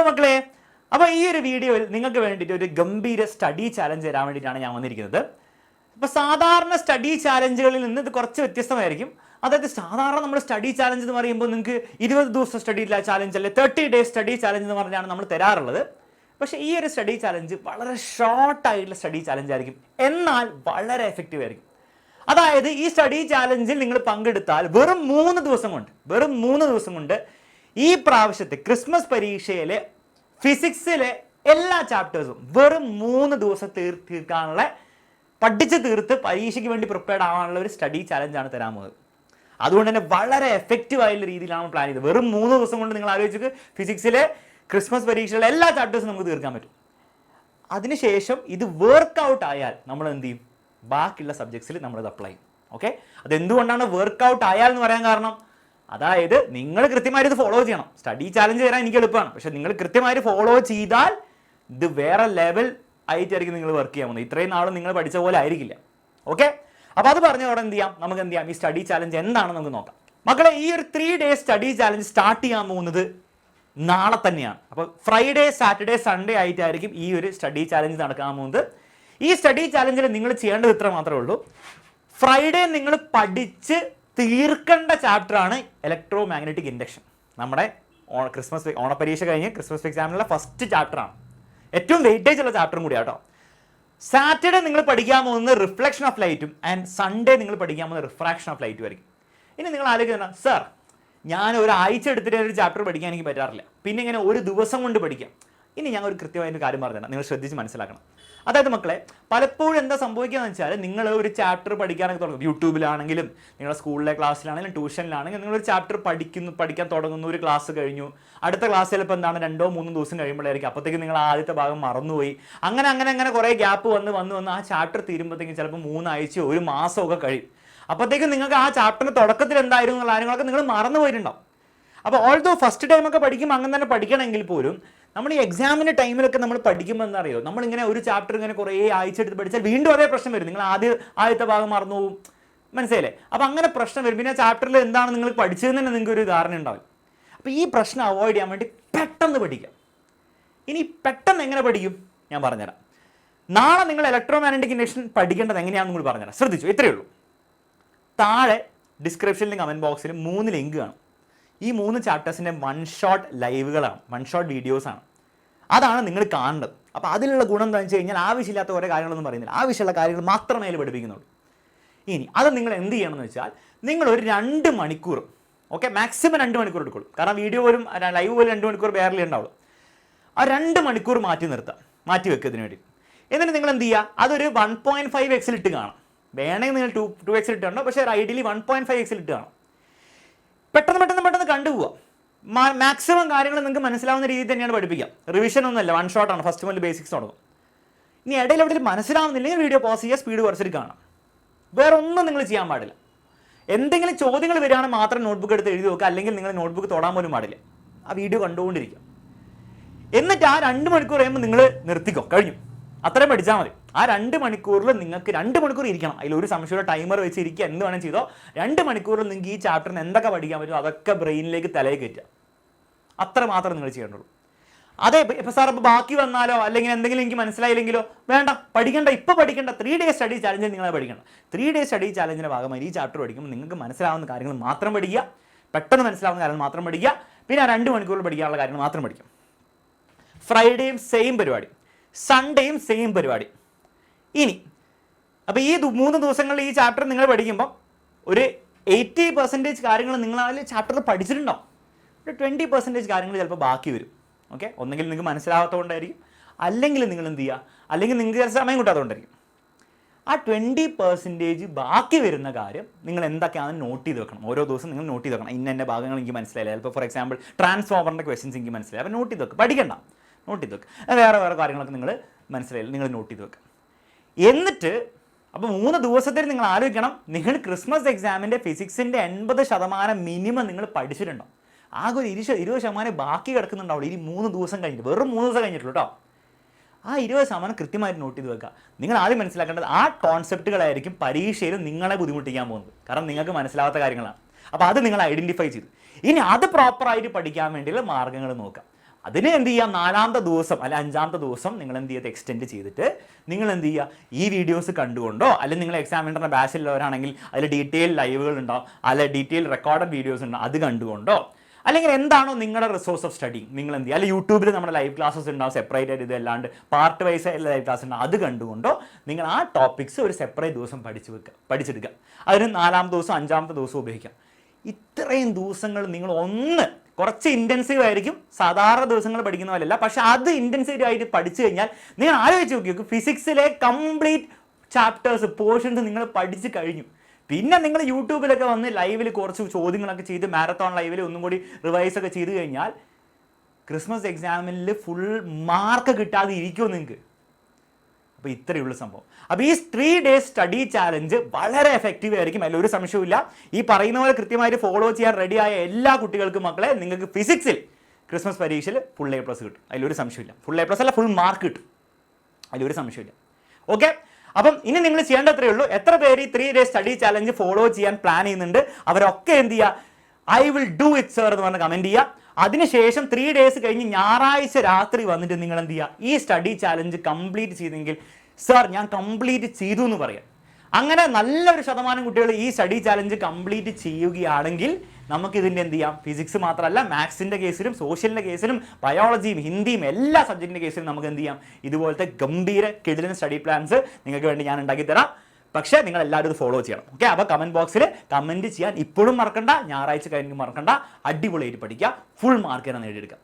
മക്കളെ, അപ്പോൾ ഈ ഒരു വീഡിയോയിൽ നിങ്ങൾക്ക് വേണ്ടിയിട്ട് ഒരു ഗംഭീര സ്റ്റഡി ചാലഞ്ച് തരാൻ വേണ്ടിയിട്ടാണ് ഞാൻ വന്നിരിക്കുന്നത്. ഇപ്പോൾ സാധാരണ സ്റ്റഡി ചാലഞ്ചുകളിൽ നിന്ന് ഇത് കുറച്ച് വ്യത്യസ്തമായിരിക്കും. അതായത് സാധാരണ നമ്മൾ സ്റ്റഡി ചാലഞ്ച് എന്ന് പറയുമ്പോൾ നിങ്ങൾക്ക് 20 ദിവസം സ്റ്റഡി ചാലഞ്ച് അല്ലെ 30 ഡേയ്സ് സ്റ്റഡി ചാലഞ്ച് എന്ന് പറഞ്ഞാണ് നമ്മൾ തരാറുള്ളത്. പക്ഷേ ഈ ഒരു സ്റ്റഡി ചാലഞ്ച് വളരെ ഷോർട്ടായിട്ടുള്ള സ്റ്റഡി ചാലഞ്ച് ആയിരിക്കും, എന്നാൽ വളരെ എഫക്റ്റീവ് ആയിരിക്കും. അതായത് ഈ സ്റ്റഡി ചാലഞ്ചിൽ നിങ്ങൾ പങ്കെടുത്താൽ വെറും 3 ദിവസം കൊണ്ട് ഈ പ്രാവശ്യത്തെ ക്രിസ്മസ് പരീക്ഷയിലെ ഫിസിക്സിലെ എല്ലാ ചാപ്റ്റേഴ്സും വെറും 3 ദിവസം തീർക്കാനുള്ള പഠിച്ച് തീർത്ത് പരീക്ഷയ്ക്ക് വേണ്ടി പ്രിപ്പയർഡ് ആവാനുള്ള ഒരു സ്റ്റഡി ചാലഞ്ചാണ് തരാൻ പോകുന്നത്. അതുകൊണ്ട് തന്നെ വളരെ എഫക്റ്റീവ് ആയിട്ടുള്ള രീതിയിലാണ് പ്ലാൻ ചെയ്തത്. വെറും 3 ദിവസം കൊണ്ട് നിങ്ങൾ ആലോചിച്ച് ഫിസിക്സിലെ ക്രിസ്മസ് പരീക്ഷയിലെ എല്ലാ ചാപ്റ്റേഴ്സും നമുക്ക് തീർക്കാൻ പറ്റും. അതിനുശേഷം ഇത് വർക്കൗട്ട് ആയാൽ നമ്മൾ എന്ത് ചെയ്യും? ബാക്കിയുള്ള സബ്ജക്ട്സിൽ നമ്മളത് അപ്ലൈ ചെയ്യും. ഓക്കെ, അതെന്തുകൊണ്ടാണ് വർക്കൗട്ട് ആയാൽ എന്ന് പറയാൻ കാരണം, അതായത് നിങ്ങൾ കൃത്യമായിട്ട് ഇത് ഫോളോ ചെയ്യണം. സ്റ്റഡി ചാലഞ്ച് തരാൻ എനിക്ക് എളുപ്പമാണ്, പക്ഷെ നിങ്ങൾ കൃത്യമായിട്ട് ഫോളോ ചെയ്താൽ ഇത് വേറെ ലെവൽ ആയിട്ടായിരിക്കും നിങ്ങൾ വർക്ക് ചെയ്യാൻ പോകുന്നത്. ഇത്രയും നാളും നിങ്ങൾ പഠിച്ച പോലെ ആയിരിക്കില്ല. ഓക്കെ, അപ്പോൾ അത് പറഞ്ഞ ഉടനെ എന്ത് ചെയ്യാം, നമുക്ക് എന്ത് ചെയ്യാം, ഈ സ്റ്റഡി ചാലഞ്ച് എന്താണെന്ന് നമുക്ക് നോക്കാം. മക്കളെ, ഈ ഒരു 3 ഡേയ്സ് സ്റ്റഡി ചാലഞ്ച് സ്റ്റാർട്ട് ചെയ്യാൻ പോകുന്നത് നാളെ തന്നെയാണ്. അപ്പോൾ ഫ്രൈഡേ, സാറ്റർഡേ, സൺഡേ ആയിട്ടായിരിക്കും ഈ ഒരു സ്റ്റഡി ചാലഞ്ച് നടക്കാൻ പോകുന്നത്. ഈ സ്റ്റഡി ചാലഞ്ചിൽ നിങ്ങൾ ചെയ്യേണ്ടത് ഇത്ര മാത്രമേ ഉള്ളൂ. ഫ്രൈഡേ നിങ്ങൾ പഠിച്ച് തീർക്കേണ്ട ചാപ്റ്ററാണ് ഇലക്ട്രോ മാഗ്നറ്റിക് ഇൻഡക്ഷൻ. നമ്മുടെ ക്രിസ്മസ് ഓണപരീക്ഷ കഴിഞ്ഞ് ക്രിസ്മസ് എക്സാമിനുള്ള ഫസ്റ്റ് ചാപ്റ്ററാണ്, ഏറ്റവും വെയിറ്റേജ് ഉള്ള ചാപ്റ്ററും കൂടിയാണ് കേട്ടോ. സാറ്റർഡേ നിങ്ങൾ പഠിക്കാൻ പോകുന്നത് റിഫ്ലക്ഷൻ ഓഫ് ലൈറ്റും ആൻഡ് സൺഡേ നിങ്ങൾ പഠിക്കാൻ പോകുന്നത് റിഫ്രാക്ഷൻ ഓഫ് ലൈറ്റും ആയിരിക്കും. ഇനി നിങ്ങൾ ആലോചിക്കുന്ന, സർ ഞാൻ ഒരാഴ്ച എടുത്തിട്ട് ഒരു ചാപ്റ്റർ പഠിക്കാൻ എനിക്ക് പറ്റാറില്ല, പിന്നെ ഇങ്ങനെ ഒരു ദിവസം കൊണ്ട് പഠിക്കാം. ഇനി ഞാൻ ഒരു കൃത്യമായൊരു കാര്യം പറഞ്ഞുതരാം, നിങ്ങൾ ശ്രദ്ധിച്ച് മനസ്സിലാക്കണം. അതായത് മക്കളെ, പലപ്പോഴും എന്താ സംഭവിക്കുകയെന്ന് വെച്ചാൽ, നിങ്ങൾ ഒരു ചാപ്റ്റർ പഠിക്കാനൊക്കെ തുടങ്ങും. യൂട്യൂബിലാണെങ്കിലും നിങ്ങളുടെ സ്കൂളിലെ ക്ലാസ്സിലാണെങ്കിലും ട്യൂഷനിലാണെങ്കിലും നിങ്ങളൊരു ചാപ്റ്റർ പഠിക്കാൻ തുടങ്ങുന്നു, ഒരു ക്ലാസ് കഴിഞ്ഞു, അടുത്ത ക്ലാസ് ചിലപ്പോൾ എന്താണ് 2-3 ദിവസം കഴിയുമ്പോഴായിരിക്കും, അപ്പോഴത്തേക്കും നിങ്ങൾ ആദ്യത്തെ ഭാഗം മറന്നുപോയി. അങ്ങനെ കുറേ ഗ്യാപ്പ് വന്ന് ആ ചാപ്റ്റർ തീരുമ്പോഴത്തേക്കും ചിലപ്പോൾ 3 ആഴ്ചയോ 1 മാസമൊക്കെ കഴിയും. അപ്പോഴത്തേക്കും നിങ്ങൾക്ക് ആ ചാപ്റ്ററിൻ്റെ തുടക്കത്തിൽ എന്തായിരുന്നു എന്നുള്ള കാര്യങ്ങളൊക്കെ നിങ്ങൾ മറന്നു പോയിട്ടുണ്ടാവും. അപ്പോൾ ഓൾദോ ഫസ്റ്റ് ടൈമൊക്കെ പഠിക്കുമ്പോൾ അങ്ങനെ തന്നെ പഠിക്കണമെങ്കിൽ പോലും നമ്മൾ ഈ എക്സാമിൻ്റെ ടൈമിലൊക്കെ നമ്മൾ പഠിക്കുമ്പോൾ എന്താ അറിയോ, നമ്മളിങ്ങനെ ഒരു ചാപ്റ്റർ ഇങ്ങനെ കുറേ ആഴ്ച എടുത്ത് പഠിച്ചാൽ വീണ്ടും അതേ പ്രശ്നം വരും. നിങ്ങൾ ആദ്യത്തെ ഭാഗം മറന്നു പോകും, മനസ്സിലായില്ലേ? അപ്പോൾ അങ്ങനെ പ്രശ്നം വരും. പിന്നെ ചാപ്റ്ററിൽ എന്താണ് നിങ്ങൾ പഠിച്ചതെന്ന് തന്നെ നിങ്ങൾക്ക് ഒരു ധാരണ ഉണ്ടാവും. അപ്പോൾ ഈ പ്രശ്നം അവോയ്ഡ് ചെയ്യാൻ വേണ്ടി പെട്ടെന്ന് പഠിക്കാം. ഇനി പെട്ടെന്ന് എങ്ങനെ പഠിക്കും ഞാൻ പറഞ്ഞുതരാം. നാളെ നിങ്ങൾ ഇലക്ട്രോ മാഗ്നറ്റിക് ഇൻഡക്ഷൻ പഠിക്കേണ്ടത് എങ്ങനെയാണെന്ന് കൂടി പറഞ്ഞുതരാം. ശ്രദ്ധിച്ചു, ഇത്രയേ ഉള്ളൂ. താഴെ ഡിസ്ക്രിപ്ഷനിലും കമൻറ്റ് ബോക്സിലും 3 ലിങ്ക് കാണും. ഈ 3 ചാപ്റ്റേഴ്സിൻ്റെ 1 ഷോട്ട് ലൈവുകളാണ്, 1 ഷോട്ട് വീഡിയോസാണ്. അതാണ് നിങ്ങൾ കാണേണ്ടത്. അപ്പോൾ അതിലുള്ള ഗുണം എന്താണെന്ന് വെച്ച് കഴിഞ്ഞാൽ, ആവശ്യമില്ലാത്ത കുറേ കാര്യങ്ങളൊന്നും പറയുന്നില്ല, ആവശ്യമുള്ള കാര്യങ്ങൾ മാത്രമേ അതിൽ പഠിപ്പിക്കുന്നുള്ളൂ. ഇനി അത് നിങ്ങൾ എന്ത് ചെയ്യണമെന്ന് വെച്ചാൽ, നിങ്ങളൊരു 2 മണിക്കൂർ, ഓക്കെ, മാക്സിമം 2 മണിക്കൂർ എടുക്കുള്ളൂ. കാരണം വീഡിയോ പോലും ലൈവ് പോലും 2 മണിക്കൂർ ബേറലി ഉണ്ടാവുള്ളൂ. ആ 2 മണിക്കൂർ മാറ്റി വെക്കുക ഇതിന് വേണ്ടി. എന്നിട്ട് നിങ്ങൾ എന്ത് ചെയ്യുക, അതൊരു 1.5x ഇട്ട് കാണാം. വേണമെങ്കിൽ നിങ്ങൾ 2x ഇട്ട് കാണണം, പക്ഷേ ഐഡിയലി 1.5x ഇട്ട് കാണാം. പെട്ടെന്ന് കണ്ടുപോവാം. മാക്സിമം കാര്യങ്ങൾ നിങ്ങൾക്ക് മനസ്സിലാവുന്ന രീതിയിൽ തന്നെയാണ് പഠിപ്പിക്കുക. റിവിഷൻ ഒന്നുമല്ല, 1 ഷോട്ടാണ്. ഫസ്റ്റ് മുതൽ ബേസിക്സ് തുടങ്ങും. ഇനി ഇടയിൽ എവിടെയും മനസ്സിലാവുന്നില്ലെങ്കിൽ വീഡിയോ പോസ് ചെയ്യുക, സ്പീഡ് കുറച്ചിട്ട് കാണാം. വേറെ ഒന്നും നിങ്ങൾ ചെയ്യാൻ പാടില്ല. എന്തെങ്കിലും ചോദ്യങ്ങൾ വരികയാണെങ്കിൽ മാത്രം നോട്ട്ബുക്ക് എടുത്ത് എഴുതി നോക്കുക, അല്ലെങ്കിൽ നിങ്ങൾ നോട്ട്ബുക്ക് തൊടാൻ പോലും പാടില്ല. ആ വീഡിയോ കണ്ടുകൊണ്ടിരിക്കുക. എന്നിട്ട് ആ 2 മണിക്കൂർ കഴിയുമ്പോൾ നിങ്ങൾ നിർത്തിക്കോ, കഴിഞ്ഞു, അത്രയും പഠിച്ചാൽ മതി. ആ 2 മണിക്കൂറിൽ നിങ്ങൾക്ക് 2 മണിക്കൂർ ഇരിക്കണം. അതിലൊരു സംശയമുള്ള ടൈമർ വെച്ച് ഇരിക്കുക, എന്ത് വേണം ചെയ്തോ. 2 മണിക്കൂറിൽ നിങ്ങൾക്ക് ഈ ചാപ്റ്ററിന് എന്തൊക്കെ പഠിക്കാൻ പറ്റുമോ അതൊക്കെ ബ്രെയിനിലേക്ക് തലയിൽ കയറ്റുക. അത്ര മാത്രം നിങ്ങൾ ചെയ്യേണ്ടുള്ളൂ. അതെ, ഇപ്പോൾ സാർ ഇപ്പോൾ ബാക്കി വന്നാലോ അല്ലെങ്കിൽ എന്തെങ്കിലും എനിക്ക് മനസ്സിലായില്ലെങ്കിലോ, വേണ്ട, പഠിക്കേണ്ട, ഇപ്പോൾ പഠിക്കേണ്ട. 3 ഡേയ്സ് സ്റ്റഡി ചാലഞ്ചിൽ നിങ്ങൾ പഠിക്കണം. 3 ഡേയ്സ് സ്റ്റഡി ചാലഞ്ചിൻ്റെ ഭാഗമായി ഈ ചാപ്റ്റർ പഠിക്കുമ്പോൾ നിങ്ങൾക്ക് മനസ്സിലാവുന്ന കാര്യങ്ങൾ മാത്രം പഠിക്കുക, പെട്ടെന്ന് മനസ്സിലാവുന്ന കാര്യങ്ങൾ മാത്രം പഠിക്കുക. പിന്നെ ആ 2 മണിക്കൂറിൽ പഠിക്കാനുള്ള കാര്യങ്ങൾ മാത്രം പഠിക്കും. ഫ്രൈഡേയും സെയിം പരിപാടി, സൺഡേയും സെയിം പരിപാടി. ഇനി അപ്പോൾ ഈ 3 ദിവസങ്ങളിൽ ഈ ചാപ്റ്റർ നിങ്ങൾ പഠിക്കുമ്പോൾ ഒരു 80% കാര്യങ്ങൾ നിങ്ങൾ ആ ചാപ്റ്ററിൽ പഠിച്ചിട്ടുണ്ടാവും. ഒരു 20% കാര്യങ്ങൾ ചിലപ്പോൾ ബാക്കി വരും. ഓക്കെ, ഒന്നെങ്കിൽ നിങ്ങൾക്ക് മനസ്സിലാകാത്തതുകൊണ്ടായിരിക്കും, അല്ലെങ്കിൽ നിങ്ങൾ എന്ത് ചെയ്യുക, അല്ലെങ്കിൽ നിങ്ങൾക്ക് ചില സമയം കിട്ടാത്തതുകൊണ്ടായിരിക്കും. ആ 20% ബാക്കി വരുന്ന കാര്യം നിങ്ങൾ എന്തൊക്കെയാണെന്ന് നോട്ട് ചെയ്ത് വെക്കണം. ഓരോ ദിവസം നിങ്ങൾ നോട്ട് ചെയ്ത് വെക്കണം. ഇന്ന ഭാഗങ്ങൾ എനിക്ക് മനസ്സിലായില്ല, ചിലപ്പോൾ ഫോർ എക്സാമ്പിൾ ട്രാൻസ്ഫോമറിൻ്റെ ക്വസ്റ്റ്യൻസ് എനിക്ക് മനസ്സിലായി, അപ്പോൾ നോട്ട് ചെയ്ത് വെക്കുക. പഠിക്കണ്ട, നോട്ട് ചെയ്ത് വെക്കുക. വേറെ കാര്യങ്ങളൊക്കെ നിങ്ങൾ മനസ്സിലായില്ല, നിങ്ങൾ നോട്ട് ചെയ്ത് വെക്കുക. എന്നിട്ട് അപ്പോൾ 3 ദിവസത്തിൽ നിങ്ങൾ ആലോചിക്കണം, നിങ്ങൾ ക്രിസ്മസ് എക്സാമിൻ്റെ ഫിസിക്സിൻ്റെ 80% മിനിമം നിങ്ങൾ പഠിച്ചിട്ടുണ്ടോ. ആകെ ഒരു 20% ബാക്കി കിടക്കുന്നുണ്ടാവുള്ളൂ. ഈ 3 ദിവസം കഴിഞ്ഞിട്ട്, വെറും 3 ദിവസം കഴിഞ്ഞിട്ടുള്ളൂ കേട്ടോ. ആ 20% കൃത്യമായിട്ട് നോട്ട് ചെയ്ത് വെക്കുക. നിങ്ങൾ ആദ്യം മനസ്സിലാക്കേണ്ടത് ആ കോൺസെപ്റ്റുകളായിരിക്കും പരീക്ഷയിൽ നിങ്ങളെ ബുദ്ധിമുട്ടിക്കാൻ പോകുന്നത്. കാരണം നിങ്ങൾക്ക് മനസ്സിലാവാത്ത കാര്യങ്ങളാണ്. അപ്പോൾ അത് നിങ്ങൾ ഐഡൻറ്റിഫൈ ചെയ്തു. ഇനി അത് പ്രോപ്പറായിട്ട് പഠിക്കാൻ വേണ്ടിയുള്ള മാർഗ്ഗങ്ങൾ നോക്കുക. അതിന് എന്ത് ചെയ്യുക, 4ാമത്തെ ദിവസം അല്ലെ 5ാമത്തെ ദിവസം നിങ്ങൾ എന്ത് ചെയ്യുക, എക്സ്റ്റെൻഡ് ചെയ്തിട്ട് നിങ്ങൾ എന്ത് ചെയ്യുക, ഈ വീഡിയോസ് കണ്ടുകൊണ്ടോ, അല്ലെങ്കിൽ നിങ്ങൾ എക്സാം സെൻ്ററിൻ്റെ ബാച്ചിലുള്ളവരാണെങ്കിൽ അതിൽ ഡീറ്റെയിൽ ലൈവുകൾ ഉണ്ടാവും, അല്ലെ ഡീറ്റെയിൽ റെക്കോർഡഡ് വീഡിയോസ് ഉണ്ടാവും, അത് കണ്ടുകൊണ്ടോ, അല്ലെങ്കിൽ എന്താണോ നിങ്ങളുടെ റിസോഴ്സ് ഓഫ് സ്റ്റഡി നിങ്ങൾ എന്ത് ചെയ്യുക, അല്ലെങ്കിൽ യൂട്യൂബിൽ നമ്മുടെ ലൈവ് ക്ലാസ്സസ് ഉണ്ടാവും സെപ്പറേറ്റ് ആയിട്ട്, ഇതല്ലാണ്ട് പാർട്ട് വൈസ് ആയിട്ടുള്ള ലൈവ് ക്ലാസ് ഉണ്ടാവും, അത് കണ്ടുകൊണ്ടോ നിങ്ങൾ ആ ടോപ്പിക്സ് ഒരു സെപ്പറേറ്റ് ദിവസം പഠിച്ചെടുക്കുക. അതിന് 4ാമത്തെ ദിവസം 5ാമത്തെ ദിവസം ഉപയോഗിക്കാം. ഇത്രയും ദിവസങ്ങൾ നിങ്ങൾ കുറച്ച് ഇൻറ്റൻസീവ് ആയിരിക്കും, സാധാരണ ദിവസങ്ങൾ പഠിക്കുന്ന പോലെയല്ല, പക്ഷെ അത് ഇൻറ്റൻസീവ് ആയിട്ട് പഠിച്ചു കഴിഞ്ഞാൽ നിങ്ങൾ ആലോചിച്ച് നോക്കി, ഫിസിക്സിലെ കംപ്ലീറ്റ് ചാപ്റ്റേഴ്സ് പോർഷൻസ് നിങ്ങൾ പഠിച്ചു കഴിഞ്ഞു. പിന്നെ നിങ്ങൾ യൂട്യൂബിലൊക്കെ വന്ന് ലൈവിൽ കുറച്ച് ചോദ്യങ്ങളൊക്കെ ചെയ്ത് മാരത്തോൺ ലൈവിൽ ഒന്നും കൂടി റിവൈസ് ഒക്കെ ചെയ്ത് കഴിഞ്ഞാൽ ക്രിസ്മസ് എക്സാമിൽ ഫുൾ മാർക്ക് കിട്ടാതെ ഇരിക്കുമോ നിങ്ങൾക്ക്? അപ്പോൾ ഇത്രയുള്ള സംഭവം. അപ്പോൾ ഈ 3 days സ്റ്റഡി ചാലഞ്ച് വളരെ എഫക്റ്റീവ് ആയിരിക്കും, അതിലൊരു സംശയമില്ല. ഈ പറയുന്ന പോലെ കൃത്യമായിട്ട് ഫോളോ ചെയ്യാൻ റെഡിയായ എല്ലാ കുട്ടികൾക്കും മക്കളെ, നിങ്ങൾക്ക് ഫിസിക്സിൽ ക്രിസ്മസ് പരീക്ഷയിൽ ഫുൾ A+ കിട്ടും, അതിലൊരു സംശയമില്ല. ഫുൾ A+ അല്ല, ഫുൾ മാർക്ക് കിട്ടും, അതിലൊരു സംശയമില്ല. ഓക്കെ, അപ്പം ഇനി നിങ്ങൾ ചെയ്യേണ്ടത്രേ ഉള്ളൂ. എത്ര പേര് ഈ 3 days സ്റ്റഡി ചാലഞ്ച് ഫോളോ ചെയ്യാൻ പ്ലാൻ ചെയ്യുന്നുണ്ട്, അവരൊക്കെ എന്ത് ചെയ്യുക, I will do it sir എന്ന് പറഞ്ഞ് കമൻറ്റ് ചെയ്യുക. അതിനുശേഷം 3 days കഴിഞ്ഞ് ഞായറാഴ്ച രാത്രി വന്നിട്ട് നിങ്ങൾ എന്ത് ചെയ്യുക, ഈ സ്റ്റഡി ചാലഞ്ച് കംപ്ലീറ്റ് ചെയ്തെങ്കിൽ സർ ഞാൻ കംപ്ലീറ്റ് ചെയ്തു എന്ന് പറയാം. അങ്ങനെ നല്ലൊരു ശതമാനം കുട്ടികൾ ഈ സ്റ്റഡി ചാലഞ്ച് കംപ്ലീറ്റ് ചെയ്യുകയാണെങ്കിൽ നമുക്ക് ഇതിൻ്റെ എന്ത് ചെയ്യാം, ഫിസിക്സ് മാത്രമല്ല മാത്സിൻ്റെ കേസിലും സോഷ്യലിൻ്റെ കേസിലും ബയോളജിയും ഹിന്ദിയും എല്ലാ സബ്ജക്റ്റിൻ്റെ കേസിലും നമുക്ക് എന്ത് ചെയ്യാം, ഇതുപോലത്തെ ഗംഭീര കിടിലൻ സ്റ്റഡി പ്ലാൻസ് നിങ്ങൾക്ക് വേണ്ടി ഞാൻ ഉണ്ടാക്കി തരാം. പക്ഷേ നിങ്ങൾ എല്ലാവരും ഇത് ഫോളോ ചെയ്യണം. ഓക്കെ, അപ്പോൾ കമൻറ്റ് ബോക്സിൽ കമൻറ്റ് ചെയ്യാൻ ഇപ്പോഴും മറക്കണ്ട, ഞായറാഴ്ച കഴിഞ്ഞ് മറക്കണ്ട. അടിപൊളിയായിട്ട് പഠിക്കുക, ഫുൾ മാർക്ക് തന്നെ നേടിയെടുക്കുക.